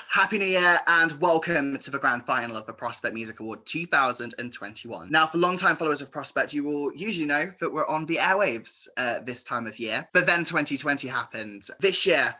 Happy New Year and welcome to the grand final of the Prospect Music Award 2021. Now, for long-time followers of Prospect, you will usually know that we're on the airwaves this time of year, but then 2020 happened. This year,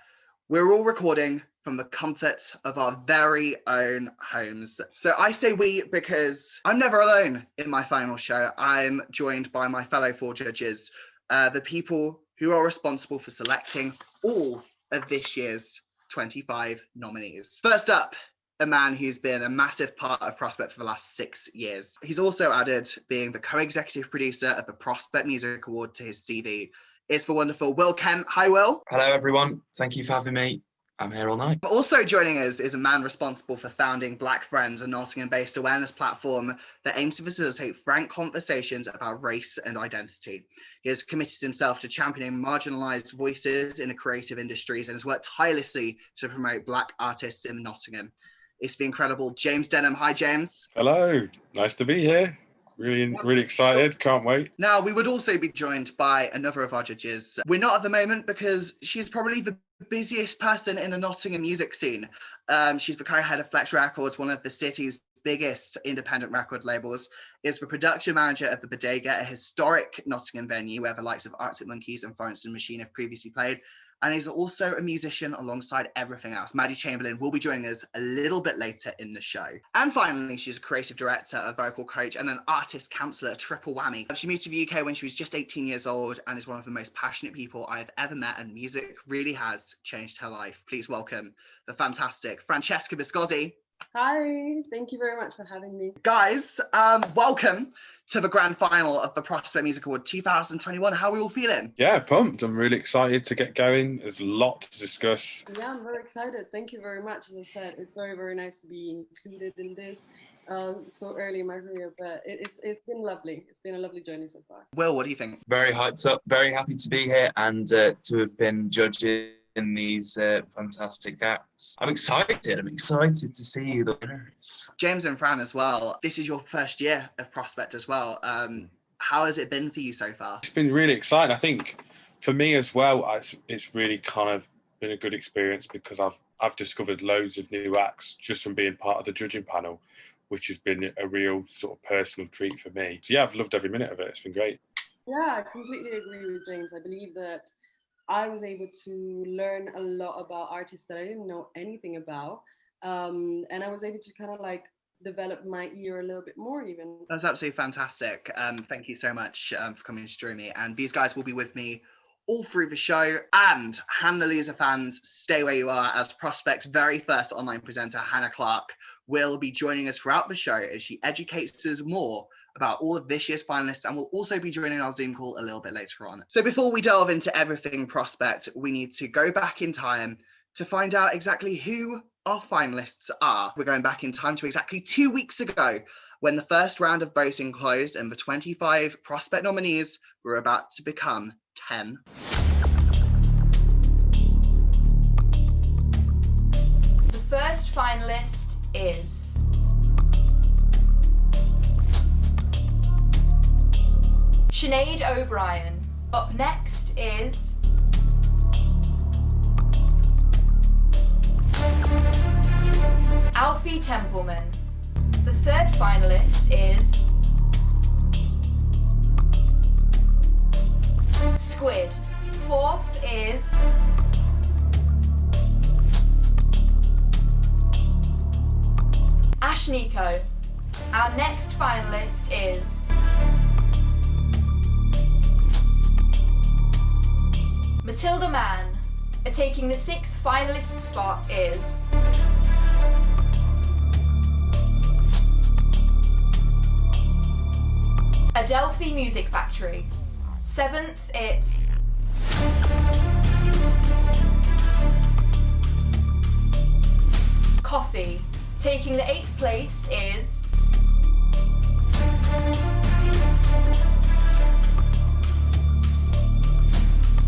we're all recording from the comfort of our very own homes. So I say we because I'm never alone in my final show. I'm joined by my fellow four judges, the people who are responsible for selecting all of this year's 25 nominees. First up, a man who's been a massive part of Prospect for the last 6 years. He's also added being the co-executive producer of the Prospect Music Award to his CV. It's the wonderful Will Kent. Hi, Will. Hello, everyone. Thank you for having me. I'm here all night. Also joining us is a man responsible for founding Black Friends, a Nottingham-based awareness platform that aims to facilitate frank conversations about race and identity. He has committed himself to championing marginalised voices in the creative industries and has worked tirelessly to promote Black artists in Nottingham. It's the incredible James Denham. Hi, James. Hello. Nice to be here. Really excited. Can't wait. Now, we would also be joined by another of our judges. We're not at the moment because she's probably the busiest person in the Nottingham music scene. She's the co-head of Flex Records, one of the city's biggest independent record labels, is the production manager of the Bodega, a historic Nottingham venue where the likes of Arctic Monkeys and Florence and the Machine have previously played. And is also a musician alongside everything else. Maddie Chamberlain will be joining us a little bit later in the show. And finally, she's a creative director, a vocal coach, and an artist counsellor, a triple whammy. She moved to the UK when she was just 18 years old and is one of the most passionate people I've ever met, and music really has changed her life. Please welcome the fantastic Francesca Biscozzi. Hi, thank you very much for having me. Guys, welcome to the grand final of the Prospect Music Award 2021. How are we all feeling? Yeah, pumped. I'm really excited to get going. There's a lot to discuss. Yeah, I'm very excited. Thank you very much. As I said, it's very, very nice to be included in this so early in my career, but it's been lovely. It's been a lovely journey so far. Will, what do you think? Very hyped up, very happy to be here and to have been judging in these fantastic acts. I'm excited to see the winners. James and Fran as well, this is your first year of Prospect as well. How has it been for you so far? It's been really exciting. I think for me as well, it's really kind of been a good experience because I've discovered loads of new acts just from being part of the judging panel, which has been a real sort of personal treat for me. So yeah, I've loved every minute of it. It's been great. Yeah, I completely agree with James. I believe that I was able to learn a lot about artists that I didn't know anything about. And I was able to kind of like develop my ear a little bit more even. That's absolutely fantastic. Thank you so much for coming to join me. And these guys will be with me all through the show. And Hannah Loser fans, stay where you are, as Prospect's very first online presenter, Hannah Clarke, will be joining us throughout the show as she educates us more about all of this year's finalists, and we'll also be joining our Zoom call a little bit later on. So before we delve into everything Prospect, we need to go back in time to find out exactly who our finalists are. We're going back in time to exactly 2 weeks ago when the first round of voting closed and the 25 Prospect nominees were about to become 10. The first finalist is Sinead OBrien. Up next is Alfie Templeman. The third finalist is Squid. Fourth is Ash Nico. Our next finalist is Matilda Man. Taking the sixth finalist spot is a Delphi Music Factory. Seventh, it's coffee. Taking the 8th place is...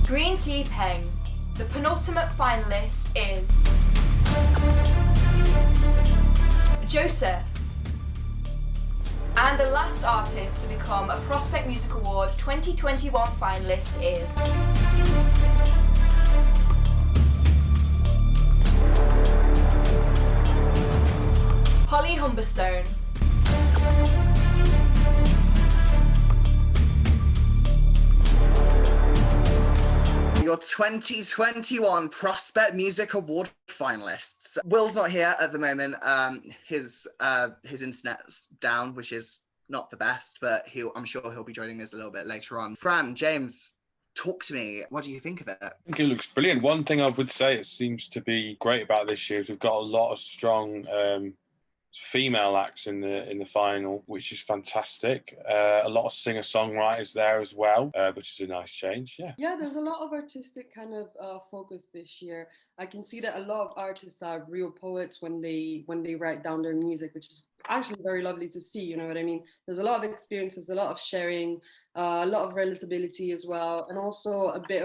Green Tea Peng. The penultimate finalist is... Joseph. And the last artist to become a Prospect Music Award 2021 finalist is... Holly Humberstone. Your 2021 Prospect Music Award finalists. Will's not here at the moment. His internet's down, which is not the best, but I'm sure he'll be joining us a little bit later on. Fran, James, talk to me. What do you think of it? I think it looks brilliant. One thing I would say it seems to be great about this year is we've got a lot of strong female acts in the final, which is fantastic. A lot of singer-songwriters there as well, which is a nice change. Yeah, there's a lot of artistic kind of focus this year. I can see that a lot of artists are real poets when they write down their music, which is actually very lovely to see. You know what I mean? There's a lot of experiences, a lot of sharing, a lot of relatability as well, and also a bit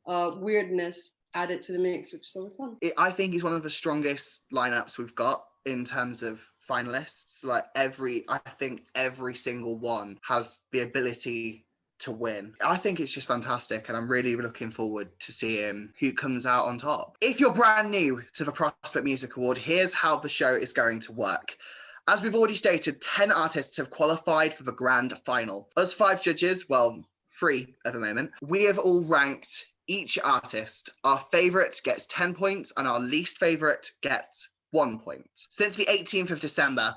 of weirdness added to the mix, which is so fun. I think it's one of the strongest lineups we've got in terms of finalists. Like I think every single one has the ability to win. I think it's just fantastic, and I'm really looking forward to seeing who comes out on top. If you're brand new to the Prospect Music Award, here's how the show is going to work. As we've already stated, 10 artists have qualified for the grand final. Us 5 judges, well, 3 at the moment, we have all ranked each artist. Our favourite gets 10 points and our least favourite gets 1 point. Since the 18th of December,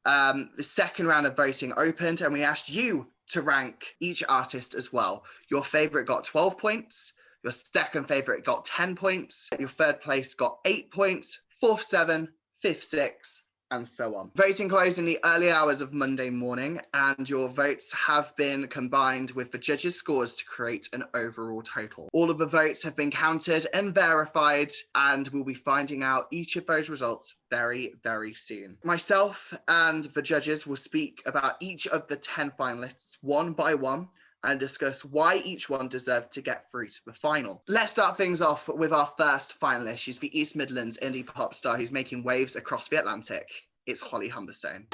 the second round of voting opened, and we asked you to rank each artist as well. Your favourite got 12 points, your second favourite got 10 points, your third place got 8 points, fourth 7, fifth 6, and so on. Voting closed in the early hours of Monday morning, and your votes have been combined with the judges' scores to create an overall total. All of the votes have been counted and verified, and we'll be finding out each of those results very, very soon. Myself and the judges will speak about each of the 10 finalists one by one and discuss why each one deserved to get through to the final. Let's start things off with our first finalist. She's the East Midlands indie pop star who's making waves across the Atlantic. It's Holly Humberstone.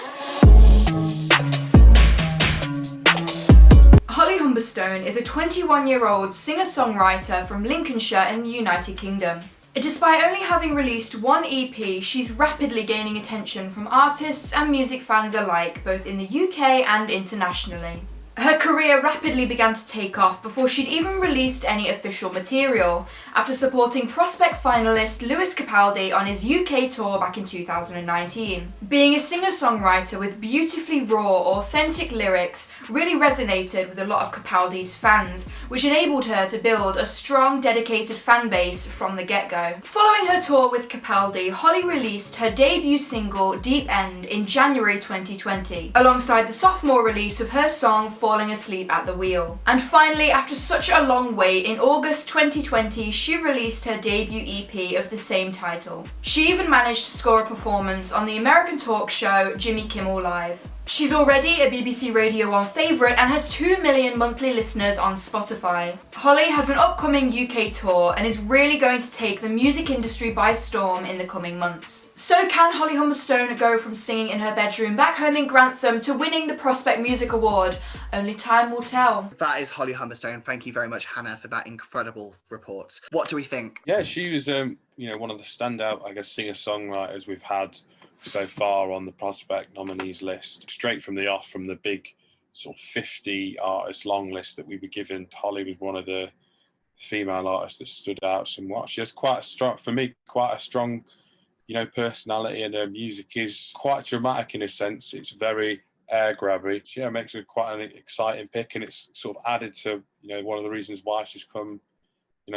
Holly Humberstone is a 21-year-old singer-songwriter from Lincolnshire in the United Kingdom. Despite only having released 1 EP, she's rapidly gaining attention from artists and music fans alike, both in the UK and internationally. Her career rapidly began to take off before she'd even released any official material, after supporting Prospect finalist Lewis Capaldi on his UK tour back in 2019. Being a singer-songwriter with beautifully raw, authentic lyrics really resonated with a lot of Capaldi's fans, which enabled her to build a strong, dedicated fan base from the get-go. Following her tour with Capaldi, Holly released her debut single, Deep End, in January 2020, alongside the sophomore release of her song Falling Asleep at the Wheel. And finally, after such a long wait, in August 2020, she released her debut EP of the same title. She even managed to score a performance on the American talk show Jimmy Kimmel Live. She's already a BBC Radio 1 favourite and has 2 million monthly listeners on Spotify. Holly has an upcoming UK tour and is really going to take the music industry by storm in the coming months. So can Holly Humberstone go from singing in her bedroom back home in Grantham to winning the Prospect Music Award? Only time will tell. That is Holly Humberstone. Thank you very much, Hannah, for that incredible report. What do we think? Yeah, she was one of the standout, I guess, singer-songwriters we've had so far on the Prospect nominees list. Straight from the off, from the big sort of 50 artist long list that we were given, Holly was one of the female artists that stood out somewhat. She has quite a strong, personality, and her music is quite dramatic in a sense. It's very air grabby. She makes it quite an exciting pick, and it's sort of added to, one of the reasons why she's come,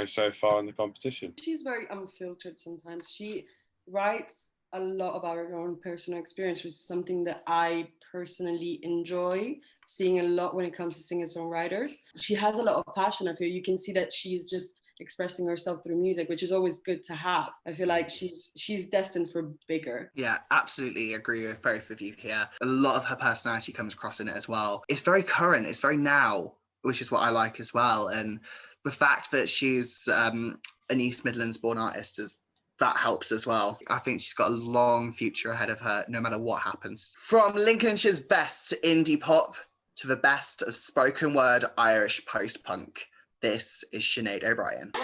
so far in the competition. She's very unfiltered sometimes. She writes a lot about her own personal experience, which is something that I personally enjoy seeing a lot when it comes to singer-songwriters. She has a lot of passion of her. You can see that she's just expressing herself through music, which is always good to have. I feel like she's destined for bigger. Yeah, absolutely agree with both of you here. A lot of her personality comes across in it as well. It's very current, it's very now, which is what I like as well. And the fact that she's an East Midlands born artist that helps as well. I think she's got a long future ahead of her, no matter what happens. From Lincolnshire's best indie pop to the best of spoken word Irish post-punk, this is Sinead OBrien.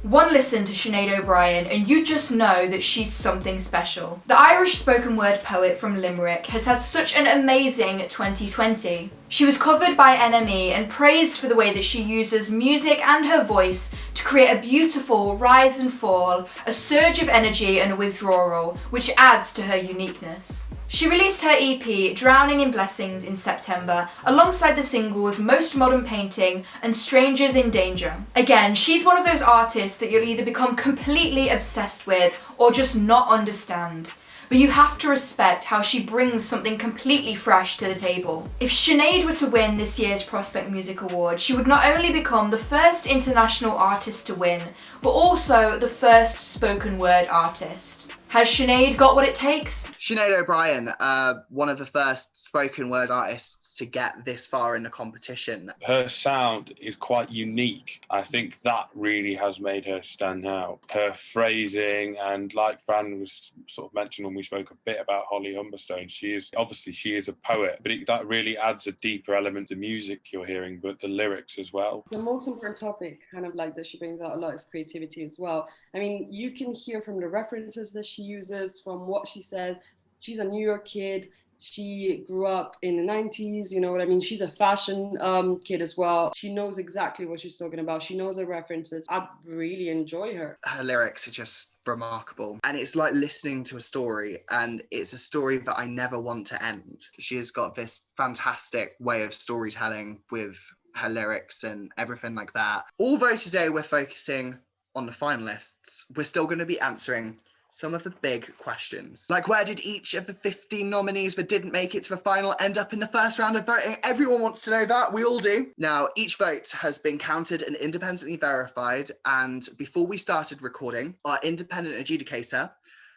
One listen to Sinead OBrien and you just know that she's something special. The Irish spoken word poet from Limerick has had such an amazing 2020. She was covered by NME and praised for the way that she uses music and her voice to create a beautiful rise and fall, a surge of energy and a withdrawal, which adds to her uniqueness. She released her EP Drowning in Blessings in September, alongside the singles Most Modern Painting and Strangers in Danger. Again, she's one of those artists that you'll either become completely obsessed with or just not understand. But you have to respect how she brings something completely fresh to the table. If Sinead were to win this year's Prospect Music Award, she would not only become the first international artist to win, but also the first spoken word artist. Has Sinead got what it takes? Sinead OBrien, one of the first spoken word artists to get this far in the competition. Her sound is quite unique. I think that really has made her stand out. Her phrasing, and like Fran was sort of mentioned when we spoke a bit about Holly Humberstone, she is a poet, but that really adds a deeper element to music you're hearing, but the lyrics as well. The most important topic, kind of like that she brings out a lot, is creativity as well. I mean, you can hear from the references that she uses, from what she said. She's a New York kid. She grew up in the 90s, you know what I mean? She's a fashion kid as well. She knows exactly what she's talking about. She knows her references. I really enjoy her. Her lyrics are just remarkable. And it's like listening to a story, and it's a story that I never want to end. She has got this fantastic way of storytelling with her lyrics and everything like that. Although today we're focusing on the finalists, we're still going to be answering some of the big questions. Like, where did each of the 15 nominees that didn't make it to the final end up in the first round of voting? Everyone wants to know that. We all do. Now, each vote has been counted and independently verified. And before we started recording, our independent adjudicator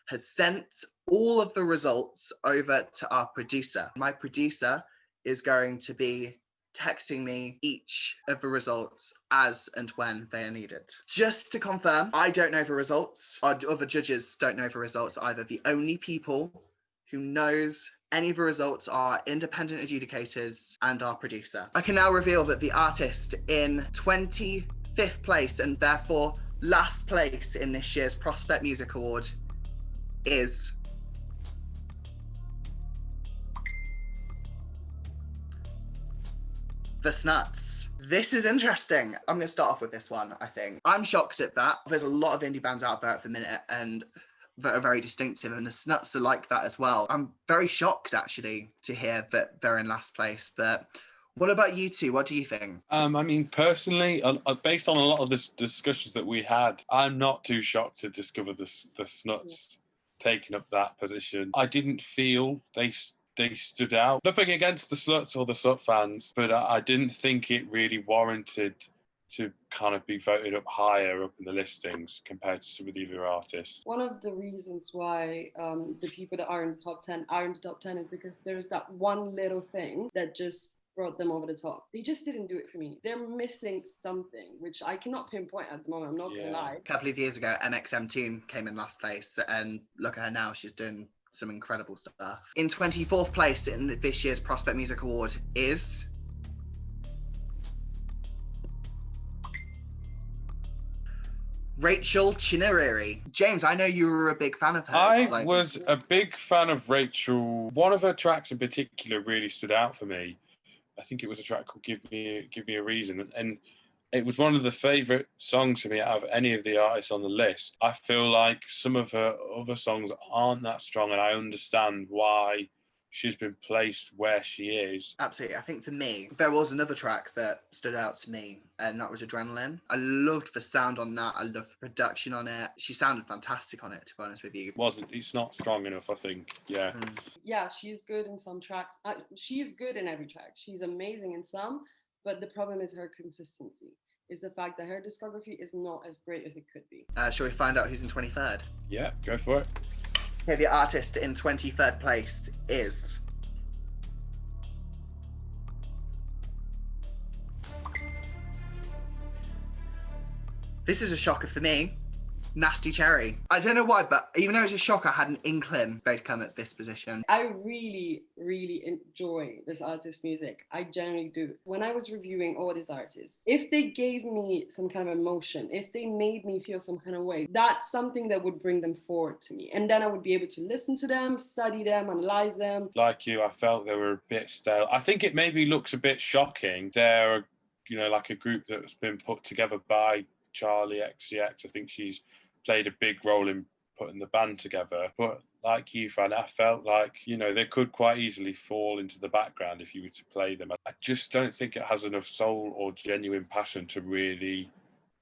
has sent all of the results over to our producer. My producer is going to be texting me each of the results as and when they are needed. Just to confirm, I don't know the results. Our other judges don't know the results either. The only people who knows any of the results are independent adjudicators and our producer. I can now reveal that the artist in 25th place and therefore last place in this year's Prospect Music Award is the Snuts. This is interesting. I'm going to start off with this one, I think. I'm shocked at that. There's a lot of indie bands out there at the minute and that are very distinctive, and the Snuts are like that as well. I'm very shocked, actually, to hear that they're in last place. But what about you two? What do you think? I mean, personally, based on a lot of the discussions that we had, I'm not too shocked to discover the Snuts taking up that position. I didn't feel they stood out. Nothing against the Sluts or the Slut fans, but I didn't think it really warranted to kind of be voted up higher up in the listings compared to some of the other artists. One of the reasons why the people that are in the top 10 are in the top 10 is because there's that one little thing that just brought them over the top. They just didn't do it for me. They're missing something, which I cannot pinpoint at the moment. I'm not gonna lie. A couple of years ago, MXM came in last place, and look at her now. She's doing some incredible stuff. In 24th place in this year's Prospect Music Award is Rachel Chinariri. James, I know you were a big fan of hers. I was a big fan of Rachel. One of her tracks in particular really stood out for me. I think it was a track called Give Me a Reason. And it was one of the favourite songs for me out of any of the artists on the list. I feel like some of her other songs aren't that strong, and I understand why she's been placed where she is. Absolutely. I think for me, there was another track that stood out to me, and that was Adrenaline. I loved the sound on that. I loved the production on it. She sounded fantastic on it, to be honest with you. It's not strong enough, I think. Yeah. Yeah, she's good in some tracks. She's good in every track. She's amazing in some. But the problem is her consistency, is the fact that her discography is not as great as it could be. Shall we find out who's in 23rd? Yeah, go for it. Here, the artist in 23rd place is... This is a shocker for me. Nasty Cherry. I don't know why, but even though it's a shocker, I had an inkling they'd come at this position. I really, really enjoy this artist's music. I generally do. When I was reviewing all these artists, if they gave me some kind of emotion, if they made me feel some kind of way, that's something that would bring them forward to me. And then I would be able to listen to them, study them, analyze them. Like you, I felt they were a bit stale. I think it maybe looks a bit shocking. They're, like a group that's been put together by Charlie XCX. I think she's played a big role in putting the band together. But like you, Fran, I felt like, they could quite easily fall into the background if you were to play them. I just don't think it has enough soul or genuine passion to really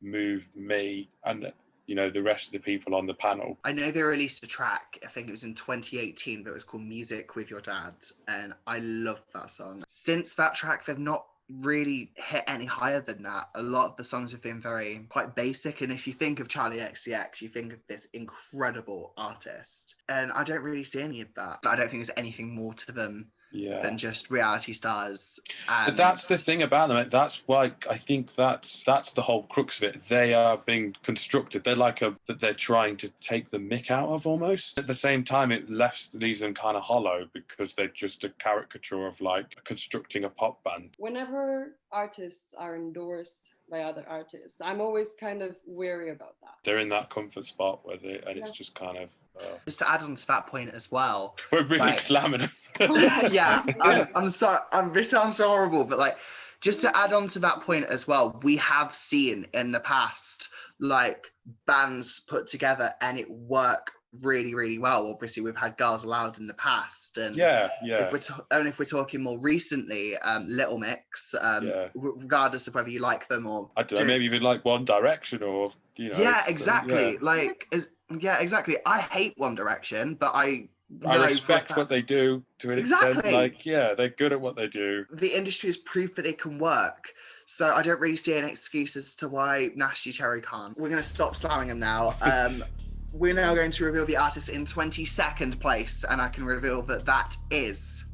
move me and, the rest of the people on the panel. I know they released a track, I think it was in 2018, but it was called Music with Your Dad. And I love that song. Since that track, they've not really hit any higher than that. A lot of the songs have been quite basic, and if you think of Charlie XCX, you think of this incredible artist, and I don't really see any of that. I don't think there's anything more to them than just reality stars. But that's the thing about them. That's why I think that's the whole crux of it. They are being constructed. They're that they're trying to take the mick out of almost. At the same time, it leaves them kind of hollow because they're just a caricature of constructing a pop band. Whenever artists are endorsed by other artists, I'm always kind of wary about that. They're in that comfort spot it's just kind of... Just to add on to that point as well. We're really slamming them. Yeah, I'm sorry. This sounds so horrible, but just to add on to that point as well, we have seen in the past bands put together and it work really, really well. Obviously, we've had Girls Aloud in the past, and if we're talking more recently, Little Mix, regardless of whether you like them or I don't know, maybe even One Direction or exactly. Exactly. I hate One Direction, but I respect what they do to an extent. They're good at what they do. The industry has proved that it can work. So I don't really see any excuse as to why Nasty Cherry can't. We're going to stop slamming them now. We're now going to reveal the artist in 22nd place, and I can reveal that is...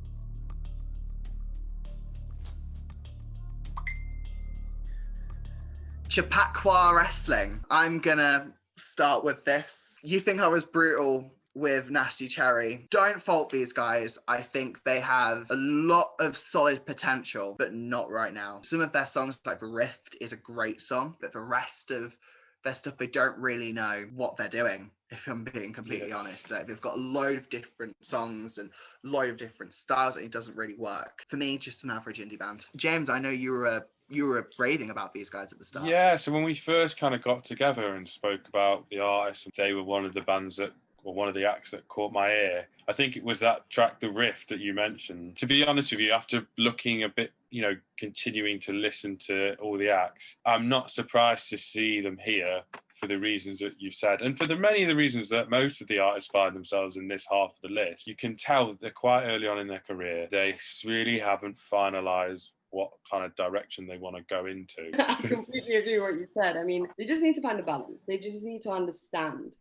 Chapakwar Wrestling. I'm gonna start with this. You think I was brutal with Nasty Cherry? Don't fault these guys. I think they have a lot of solid potential, but not right now. Some of their songs, like The Rift, is a great song, but the rest of their stuff, they don't really know what they're doing, if I'm being completely honest. They've got a load of different songs and a load of different styles, and it doesn't really work. For me, just an average indie band. James, I know you were raving about these guys at the start. Yeah, so when we first kind of got together and spoke about the artists, they were one of the bands or one of the acts that caught my ear. I think it was that track, The Rift, that you mentioned. To be honest with you, after looking a bit, continuing to listen to all the acts, I'm not surprised to see them here for the reasons that you said, and for many of the reasons that most of the artists find themselves in this half of the list. You can tell that they're quite early on in their career. They really haven't finalised what kind of direction they want to go into. I completely agree with what you said. I mean, they just need to find a balance. They just need to understand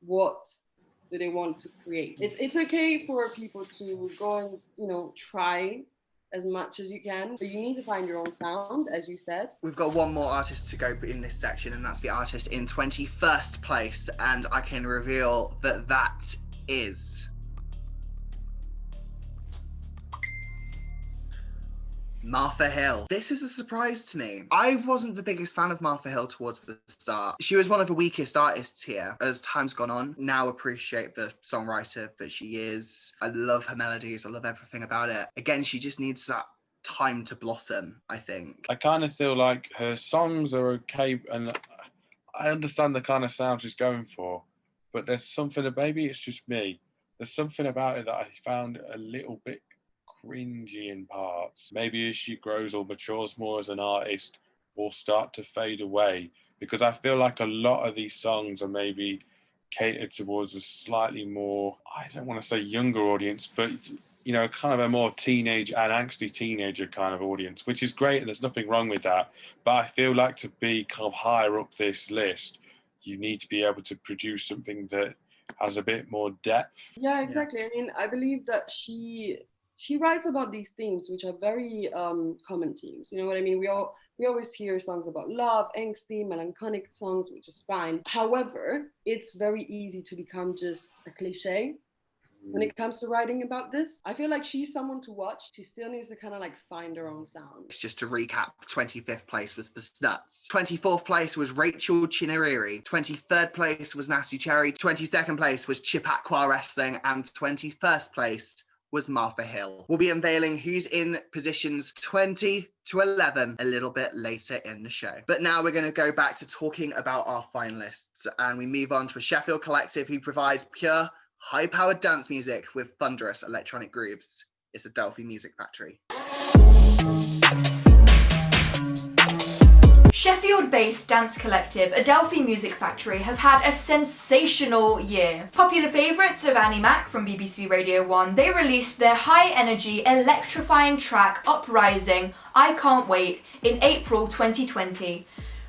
what do they want to create. It's okay for people to go and, try as much as you can, but you need to find your own sound, as you said. We've got one more artist to go in this section, and that's the artist in 21st place, and I can reveal that is... Martha Hill. This is a surprise to me. I wasn't the biggest fan of Martha Hill towards the start. She was one of the weakest artists here. As time's gone on, now appreciate the songwriter that she is. I love her melodies. I love everything about it. Again, she just needs that time to blossom, I think. I kind of feel like her songs are okay, and I understand the kind of sound she's going for, but there's something, maybe it's just me, there's something about it that I found a little bit cringy in parts. Maybe as she grows or matures more as an artist, will start to fade away, because I feel like a lot of these songs are maybe catered towards a slightly more, I don't want to say younger audience, but you know, kind of a more teenage and angsty teenager kind of audience, which is great, and there's nothing wrong with that. But I feel like to be kind of higher up this list, you need to be able to produce something that has a bit more depth. Yeah, exactly. I mean, I believe that she writes about these themes, which are very common themes. You know what I mean? We always hear songs about love, angsty, melancholic songs, which is fine. However, it's very easy to become just a cliche when it comes to writing about this. I feel like she's someone to watch. She still needs to kind of like find her own sound. Just to recap, 25th place was for Snuts. 24th place was Rachel Chinariri. 23rd place was Nasty Cherry. 22nd place was Chapakwar Wrestling. And 21st place was Martha Hill. We'll be unveiling who's in positions 20 to 11 a little bit later in the show. But now we're going to go back to talking about our finalists, and we move on to a Sheffield collective who provides pure, high-powered dance music with thunderous electronic grooves. It's a Delphi Music Factory. Sheffield-based dance collective Delphi Music Factory have had a sensational year. Popular favourites of Annie Mac from BBC Radio 1, they released their high-energy, electrifying track Uprising, I Can't Wait in April 2020,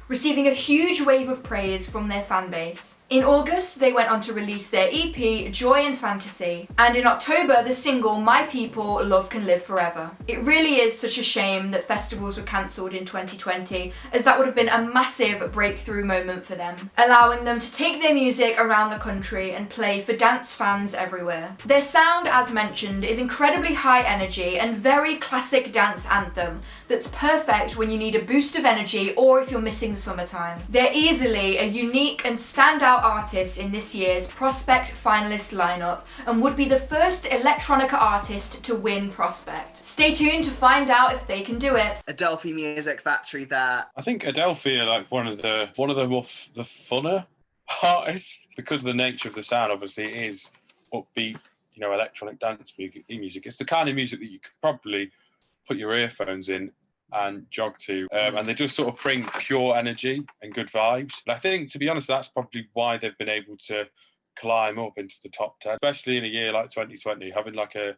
receiving a huge wave of praise from their fanbase. In August, they went on to release their EP, Joy and Fantasy, and in October, the single, My People, Love Can Live Forever. It really is such a shame that festivals were cancelled in 2020, as that would have been a massive breakthrough moment for them, allowing them to take their music around the country and play for dance fans everywhere. Their sound, as mentioned, is incredibly high energy and very classic dance anthem that's perfect when you need a boost of energy or if you're missing the summertime. They're easily a unique and standout artist in this year's Prospect finalist lineup and would be the first electronica artist to win Prospect. Stay tuned to find out if they can do it. A Delphi Music Factory there. I think Delphi are like one of the the funner artists, because of the nature of the sound. Obviously, it is upbeat, you know, electronic dance music. It's the kind of music that you could probably put your earphones in and jog to, and they just sort of bring pure energy and good vibes. And I think, to be honest, that's probably why they've been able to climb up into the top 10, especially in a year like 2020, having like a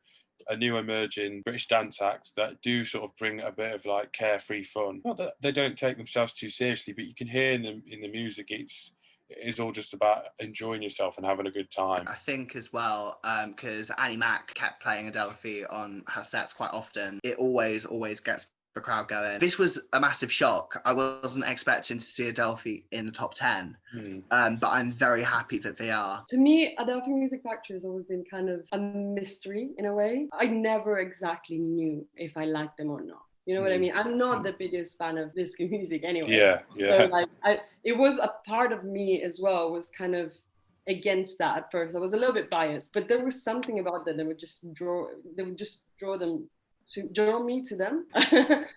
new emerging British dance act that do sort of bring a bit of like carefree fun. Not that they don't take themselves too seriously, but you can hear in the music it's all just about enjoying yourself and having a good time. I think as well, because Annie Mac kept playing Adelphi on her sets quite often, it always gets the crowd going. This was a massive shock. I wasn't expecting to see Adelphi in the top 10, but I'm very happy that they are. To me, Adelphi Music Factory has always been kind of a mystery in a way. I never exactly knew if I liked them or not. You know what I mean? I'm not the biggest fan of disco music anyway. Yeah. So like, it was a part of me as well, was kind of against that at first. I was a little bit biased, but there was something about that would just draw me to them.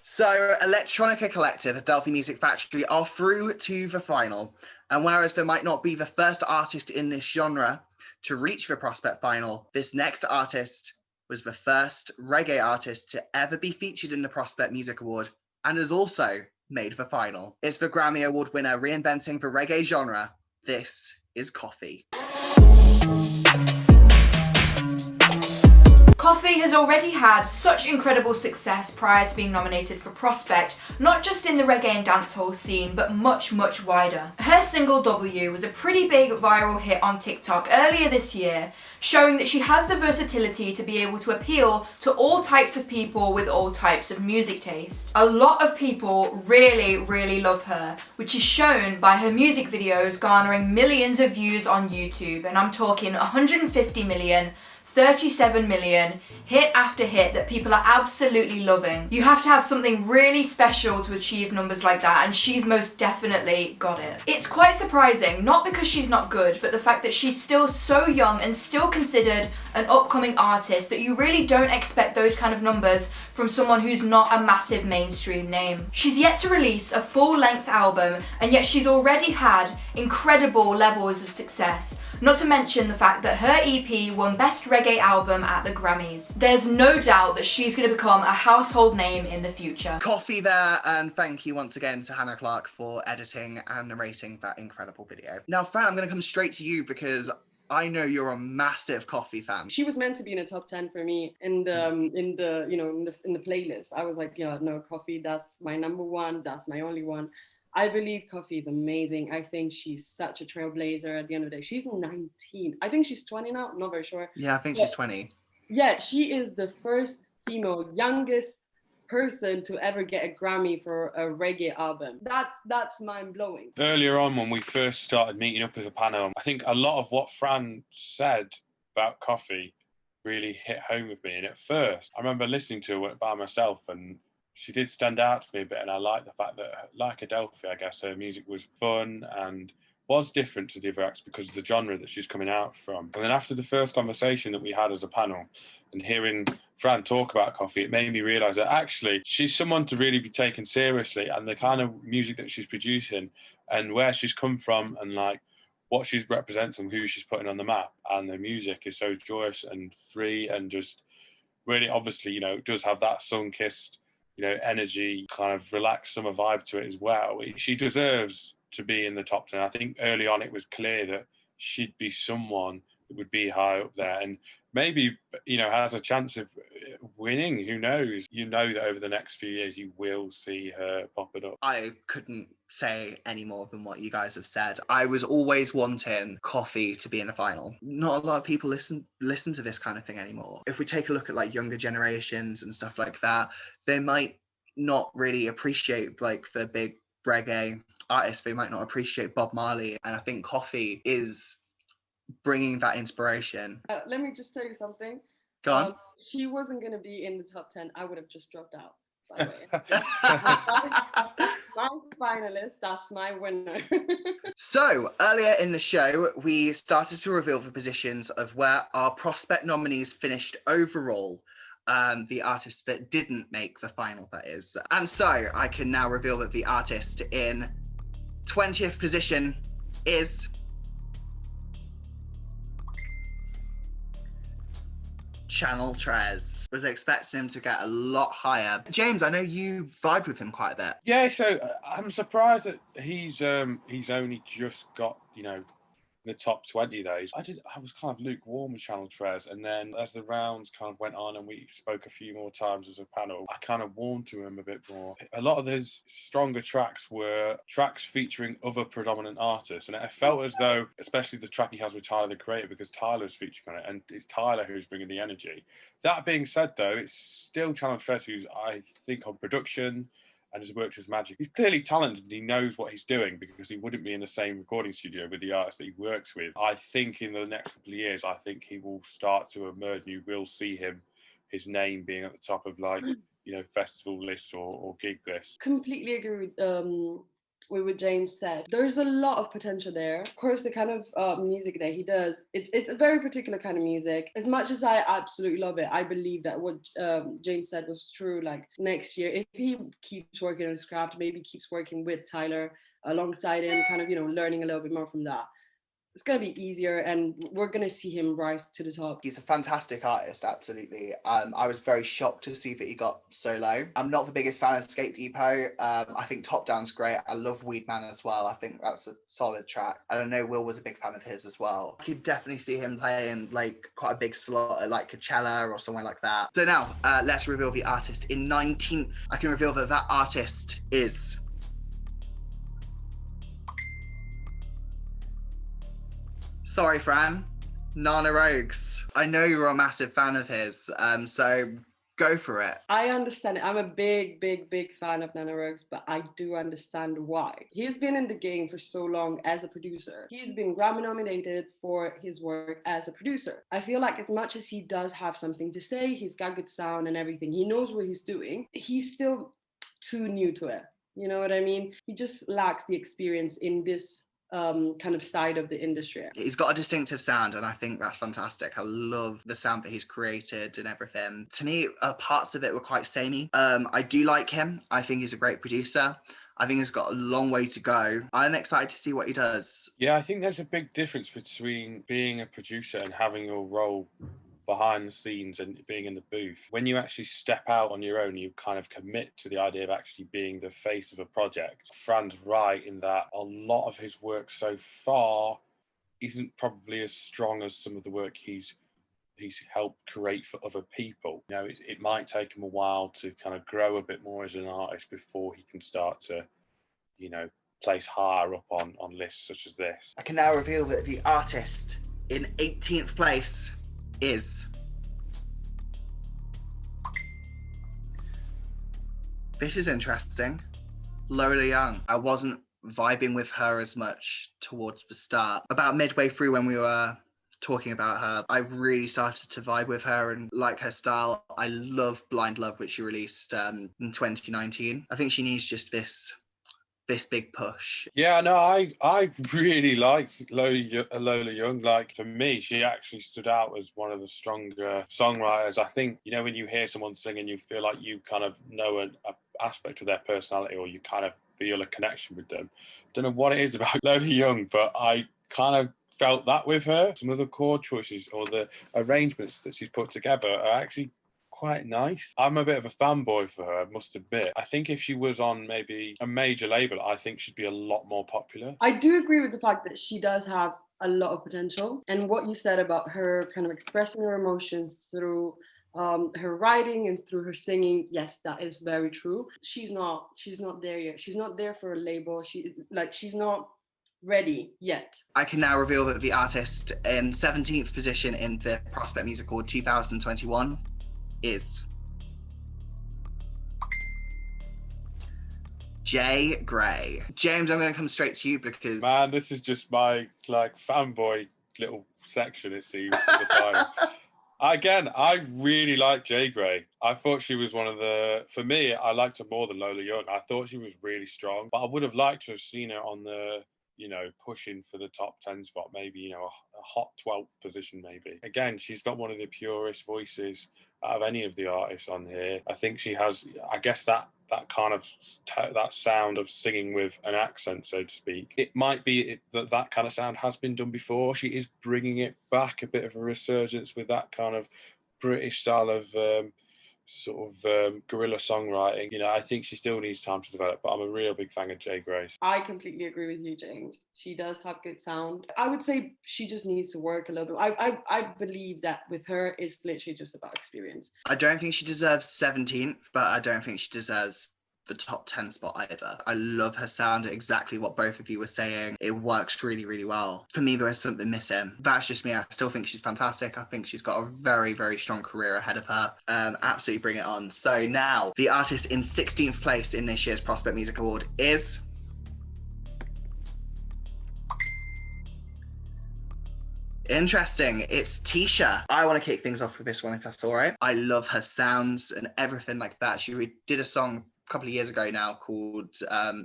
So Electronica Collective, Delphi Music Factory, are through to the final. And whereas there might not be the first artist in this genre to reach the Prospect final, this next artist was the first reggae artist to ever be featured in the Prospect Music Award and has also made the final. It's the Grammy Award winner reinventing the reggae genre. This is Coffee. Coffee has already had such incredible success prior to being nominated for Prospect, not just in the reggae and dancehall scene, but much, much wider. Her single W was a pretty big viral hit on TikTok earlier this year, showing that she has the versatility to be able to appeal to all types of people with all types of music taste. A lot of people really, really love her, which is shown by her music videos garnering millions of views on YouTube, and I'm talking 150 million, 37 million, hit after hit that people are absolutely loving. You have to have something really special to achieve numbers like that, and she's most definitely got it. It's quite surprising, not because she's not good, but the fact that she's still so young and still considered an upcoming artist, that you really don't expect those kind of numbers from someone who's not a massive mainstream name. She's yet to release a full-length album, and yet she's already had incredible levels of success. Not to mention the fact that her EP won Best Reggae Album at the Grammys. There's no doubt that she's going to become a household name in the future. Coffee there, and thank you once again to Hannah Clarke for editing and narrating that incredible video. Now, Fran, I'm going to come straight to you because I know you're a massive Coffee fan. She was meant to be in a top 10 for me in the playlist. I was like, yeah, no, Coffee, that's my number one, that's my only one. I believe Coffee is amazing. I think she's such a trailblazer at the end of the day. She's 19. I think she's 20 now, I'm not very sure. Yeah, I think she's 20. Yeah, she is the first female, youngest person to ever get a Grammy for a reggae album. That's mind-blowing. Earlier on, when we first started meeting up as a panel, I think a lot of what Fran said about Coffee really hit home with me. And at first, I remember listening to it by myself, and she did stand out to me a bit. And I liked the fact that, like a Delphi, I guess, her music was fun and was different to the other acts because of the genre that she's coming out from. And then after the first conversation that we had as a panel and hearing Fran talk about Coffee, it made me realise that actually she's someone to really be taken seriously, and the kind of music that she's producing and where she's come from and like what she represents and who she's putting on the map, and the music is so joyous and free and just really, obviously, you know, does have that sun-kissed, you know, energy, kind of relaxed summer vibe to it as well. She deserves to be in the top 10. I think early on it was clear that she'd be someone that would be high up there and maybe, you know, has a chance of winning. Who knows? You know that over the next few years you will see her popping up. I couldn't say any more than what you guys have said. I was always wanting Coffee to be in the final. Not a lot of people listen to this kind of thing anymore. If we take a look at like younger generations and stuff like that, they might not really appreciate like the big reggae artists. They might not appreciate Bob Marley, and I think Coffee is bringing that inspiration. Let me just tell you something. Go on. She wasn't going to be in the top 10. I would have just dropped out, by the way. That's my finalist. That's my winner. So, earlier in the show, we started to reveal the positions of where our prospect nominees finished overall. The artists that didn't make the final, that is. And so, I can now reveal that the artist in 20th position is Channel Trez. Was expecting him to get a lot higher. James, I know you vibed with him quite a bit. Yeah, so I'm surprised that he's only just got, you know, the top 20 days. I was kind of lukewarm with Channel Trez, and then as the rounds kind of went on and we spoke a few more times as a panel, I kind of warmed to him a bit more. A lot of his stronger tracks were tracks featuring other predominant artists, and it felt as though, especially the track he has with Tyler the Creator, because Tyler's featuring on it and it's Tyler who's bringing the energy. That being said though, it's still Channel Trez who's, I think, on production and has worked his magic. He's clearly talented and he knows what he's doing, because he wouldn't be in the same recording studio with the artists that he works with. I think in the next couple of years, I think he will start to emerge and you will see him, his name being at the top of like, you know, festival lists or gig lists. Completely agree with what James said. There's a lot of potential there. Of course, the kind of music that he does, it's a very particular kind of music. As much as I absolutely love it, I believe that what James said was true. Like next year, if he keeps working on his craft, maybe keeps working with Tyler alongside him, kind of, you know, learning a little bit more from that, it's going to be easier and we're going to see him rise to the top. He's a fantastic artist, absolutely. I was very shocked to see that he got so low. I'm not the biggest fan of Skate Depot. I think Top Down's great. I love Weedman as well. I think that's a solid track. I don't know, Will was a big fan of his as well. I could definitely see him playing like quite a big slot at like Coachella or somewhere like that. So now let's reveal the artist in 19th. I can reveal that artist is sorry, Fran, Nana Rogues. I know you're a massive fan of his, so go for it. I understand it. I'm a big fan of Nana Rogues, but I do understand why. He's been in the game for so long as a producer. He's been Grammy nominated for his work as a producer. I feel like as much as he does have something to say, he's got good sound and everything, he knows what he's doing, he's still too new to it. You know what I mean? He just lacks the experience in this kind of side of the industry. He's got a distinctive sound and I think that's fantastic. I love the sound that he's created and everything. To me, parts of it were quite samey. I do like him. I think he's a great producer. I think he's got a long way to go. I'm excited to see what he does. Yeah, I think there's a big difference between being a producer and having your role behind the scenes and being in the booth. When you actually step out on your own, you kind of commit to the idea of actually being the face of a project. Fran's right in that a lot of his work so far isn't probably as strong as some of the work he's helped create for other people. You know, it might take him a while to kind of grow a bit more as an artist before he can start to, you know, place higher up on lists such as this. I can now reveal that the artist in 18th place is... This is interesting. Lola Young. I wasn't vibing with her as much towards the start. About midway through when we were talking about her, I really started to vibe with her and like her style. I love Blind Love, which she released in 2019. I think she needs just this big push. Yeah, no, I really like Lola Young. Like, for me, she actually stood out as one of the stronger songwriters. I think, you know, when you hear someone singing, you feel like you kind of know an aspect of their personality, or you kind of feel a connection with them. Don't know what it is about Lola Young, but I kind of felt that with her. Some of the chord choices or the arrangements that she's put together are actually quite nice. I'm a bit of a fanboy for her, I must admit. I think if she was on maybe a major label, I think she'd be a lot more popular. I do agree with the fact that she does have a lot of potential, and what you said about her kind of expressing her emotions through her writing and through her singing, yes, that is very true. She's not there yet. She's not there for a label. She's not ready yet. I can now reveal that the artist in 17th position in the Prospect Music Award 2021 is Jay Gray. James, I'm going to come straight to you because... Man, this is just my like fanboy little section, it seems, of the final. Again, I really like Jay Gray. I thought she was one of the... For me, I liked her more than Lola Young. I thought she was really strong, but I would have liked to have seen her on the, you know, pushing for the top 10 spot, maybe, you know, a hot 12th position, maybe. Again, she's got one of the purest voices out of any of the artists on here. I think she has, I guess, that kind of, that sound of singing with an accent, so to speak. It might be that kind of sound has been done before. She is bringing it back, a bit of a resurgence with that kind of British style of guerrilla songwriting. You know, I think she still needs time to develop, but I'm a real big fan of Jay Gray. I completely agree with you, James. She does have good sound. I would say she just needs to work a little bit. I believe that with her, it's literally just about experience. I don't think she deserves 17th, but I don't think she deserves the top 10 spot either. I love her sound, exactly what both of you were saying. It works really, really well. For me, there is something missing. That's just me. I still think she's fantastic. I think she's got a very, very strong career ahead of her. Absolutely bring it on. So now, the artist in 16th place in this year's Prospect Music Award is... Interesting. It's Tisha. I want to kick things off with this one, if that's all right. I love her sounds and everything like that. She did a song a couple of years ago now called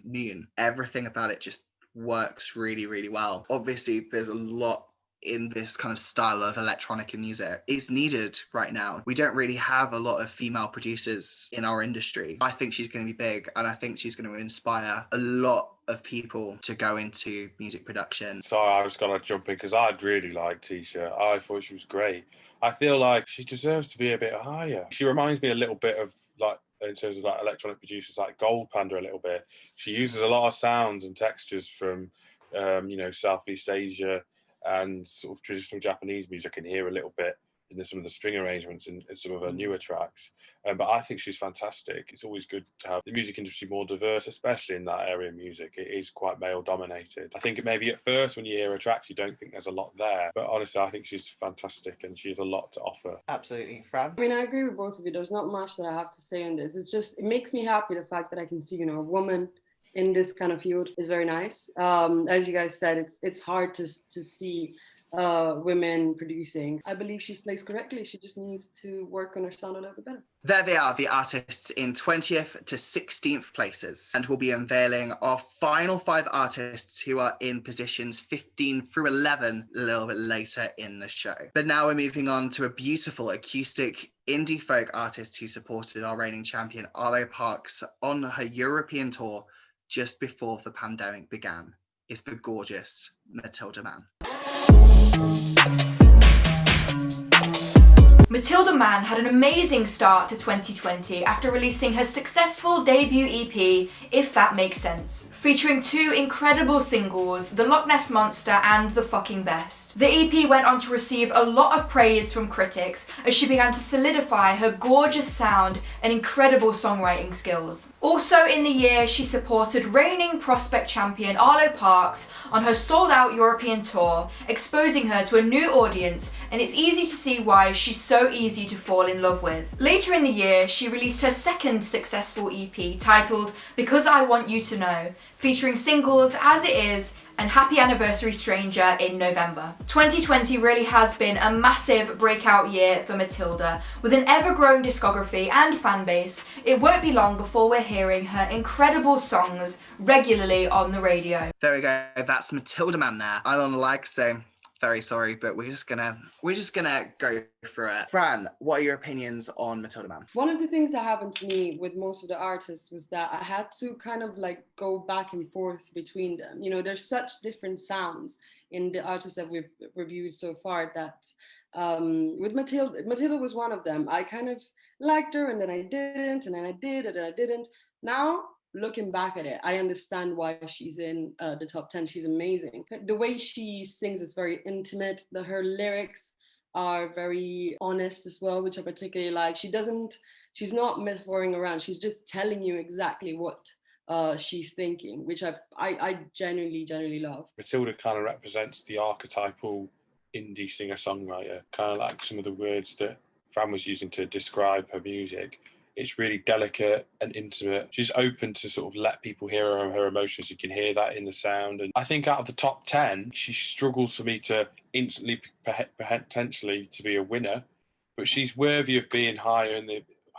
Moon. Everything about it just works really, really well. Obviously, there's a lot in this kind of style of electronic music. It's needed right now. We don't really have a lot of female producers in our industry. I think she's going to be big, and I think she's going to inspire a lot of people to go into music production. Sorry, I was going to jump in because I'd really like Tisha. I thought she was great. I feel like she deserves to be a bit higher. She reminds me a little bit of, like, in terms of like electronic producers, like Gold Panda a little bit. She uses a lot of sounds and textures from, you know, Southeast Asia and sort of traditional Japanese music. I can hear a little bit in some of the string arrangements in some of her newer tracks. But I think she's fantastic. It's always good to have the music industry more diverse, especially in that area of music. It is quite male dominated. I think maybe at first when you hear her tracks, you don't think there's a lot there. But honestly, I think she's fantastic and she has a lot to offer. Absolutely. Fran? I mean, I agree with both of you. There's not much that I have to say on this. It's just, it makes me happy the fact that I can see, you know, a woman in this kind of field is very nice. As you guys said, it's hard to see women producing. I believe she's placed correctly. She just needs to work on her sound a little bit better. There they are, the artists in 20th to 16th places. And we'll be unveiling our final 5 artists who are in positions 15 through 11 a little bit later in the show. But now we're moving on to a beautiful acoustic indie folk artist who supported our reigning champion, Arlo Parks, on her European tour just before the pandemic began. It's the gorgeous Matilda Man. Matilda Man had an amazing start to 2020 after releasing her successful debut EP, If That Makes Sense, featuring 2 incredible singles, The Loch Ness Monster and The Fucking Best. The EP went on to receive a lot of praise from critics as she began to solidify her gorgeous sound and incredible songwriting skills. Also in the year, she supported reigning prospect champion Arlo Parks on her sold-out European tour, exposing her to a new audience, and it's easy to see why she's so easy to fall in love with. Later in the year, she released her second successful EP titled Because I Want You to Know, featuring singles As It Is and Happy Anniversary Stranger in November. 2020 really has been a massive breakout year for Matilda. With an ever-growing discography and fan base, it won't be long before we're hearing her incredible songs regularly on the radio. There we go. That's Matilda Man there. I'm on the lag, so very sorry, but we're just gonna go through it. Fran, what are your opinions on Matilda Man? One of the things that happened to me with most of the artists was that I had to kind of like go back and forth between them. You know, there's such different sounds in the artists that we've reviewed so far that with Matilda was one of them. I kind of liked her and then I didn't, and then I did, and then I didn't. Now, looking back at it, I understand why she's in the top 10. She's amazing. The way she sings is very intimate. Her lyrics are very honest as well, which I particularly like. She's not metaphoring around. She's just telling you exactly what she's thinking, which I genuinely love. Matilda kind of represents the archetypal indie singer-songwriter, kind of like some of the words that Fran was using to describe her music. It's really delicate and intimate. She's open to sort of let people hear her emotions. You can hear that in the sound. And I think out of the top 10, she struggles for me to instantly potentially to be a winner, but she's worthy of being high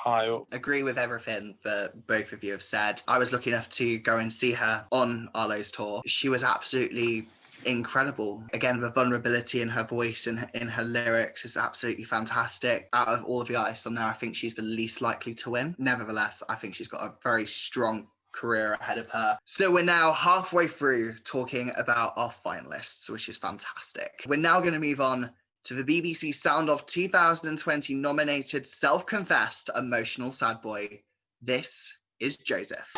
up. Agree with everything that both of you have said. I was lucky enough to go and see her on Arlo's tour. She was absolutely incredible. Again, the vulnerability in her voice and in her lyrics is absolutely fantastic. Out of all of the artists on there, I think she's the least likely to win. Nevertheless, I think she's got a very strong career ahead of her. So we're now halfway through talking about our finalists, which is fantastic. We're now going to move on to the BBC Sound of 2020 nominated self-confessed emotional sad boy. This is Joseph.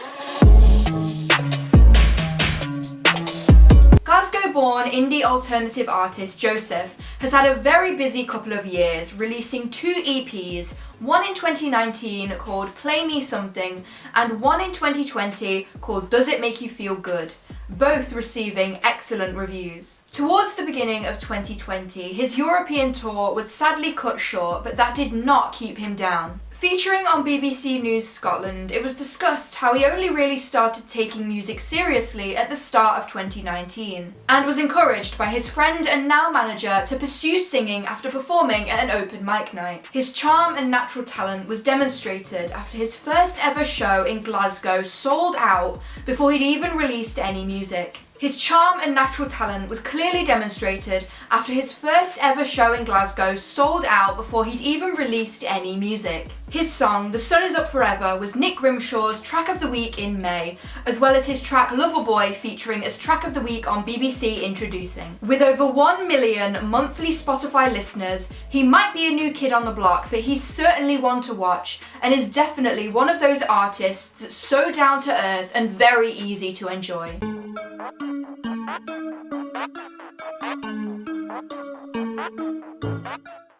Glasgow-born indie alternative artist Joseph has had a very busy couple of years, releasing 2 EPs, one in 2019 called Play Me Something and one in 2020 called Does It Make You Feel Good, both receiving excellent reviews. Towards the beginning of 2020, his European tour was sadly cut short, but that did not keep him down. Featuring on BBC News Scotland, it was discussed how he only really started taking music seriously at the start of 2019, and was encouraged by his friend and now manager to pursue singing after performing at an open mic night. His charm and natural talent was demonstrated after his first ever show in Glasgow sold out before he'd even released any music. His charm and natural talent was clearly demonstrated after his first ever show in Glasgow sold out before he'd even released any music. His song, The Sun Is Up Forever, was Nick Grimshaw's Track of the Week in May, as well as his track Loverboy featuring as Track of the Week on BBC Introducing. With over 1 million monthly Spotify listeners, he might be a new kid on the block, but he's certainly one to watch, and is definitely one of those artists that's so down to earth and very easy to enjoy.